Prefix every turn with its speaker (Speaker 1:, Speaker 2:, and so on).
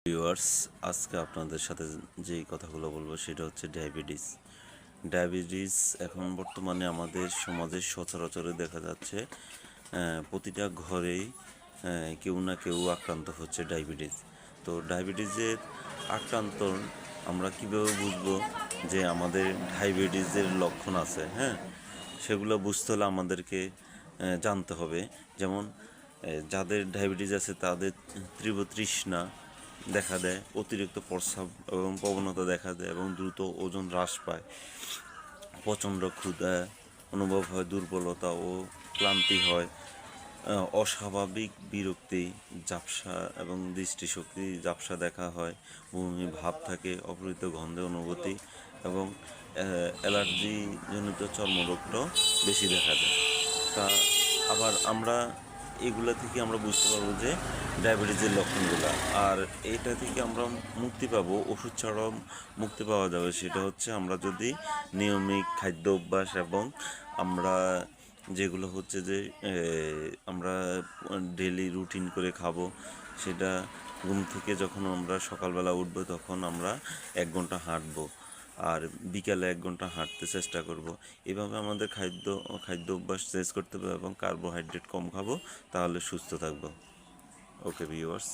Speaker 1: Viewers, আজকে আপনাদের সাথে যেই কথাগুলো বলবো সেটা হচ্ছে ডায়াবেটিস। ডায়াবেটিস এখন বর্তমানে আমাদের সমাজে সচরাচরে দেখা যাচ্ছে। প্রতিটা ঘরেই কেউ না কেউ আক্রান্ত হচ্ছে ডায়াবেটিস। তো ডায়াবেটিসের আক্রান্ত আমরা কীভাবে বুঝবো যে আমাদের ডায়াবেটিসের লক্ষণ আছে? হ্যাঁ, সেগুলো বুঝতে হলে আমাদেরকে জানতে হবে। যেমন যাদের ডায়াবেটিস আছে তাদের তীব্র তৃষ্ণা দেখা দেয়, অতিরিক্ত প্রস্রাব এবং প্রবণতা দেখা দেয় এবং দ্রুত ওজন হ্রাস পায়, প্রচণ্ড ক্ষুধা অনুভব হয়, দুর্বলতা ও ক্লান্তি হয়, অস্বাভাবিক বিরক্তি, ঝাপসা এবং দৃষ্টিশক্তি ঝাপসা দেখা হয়, বমি ভাব থাকে, অপরিচিত গন্ধে অনুভূতি এবং অ্যালার্জিজনিত চর্মরোগটাও বেশি দেখা যায়। তা আবার আমরা এগুলা থেকে আমরা বুঝতে পারবো যে ডায়াবেটিসের লক্ষণগুলো। আর এটা থেকে আমরা মুক্তি পাবো, ওষুধ ছাড়াও মুক্তি পাওয়া যাবে। সেটা হচ্ছে আমরা যদি নিয়মিত খাদ্য অভ্যাস এবং আমরা যেগুলো হচ্ছে যে আমরা ডেলি রুটিন করে খাবো, সেটা ঘুম থেকে যখন আমরা সকালবেলা উঠবো তখন আমরা 1 ঘন্টা হাঁটবো আর বিকালে 1 ঘন্টা হাঁটতে চেষ্টা করব। এভাবে আমাদের খাদ্য অভ্যাস চেঞ্জ করতে হবে এবং কার্বোহাইড্রেট কম খাবো, তাহলে সুস্থ থাকবো। Okay viewers.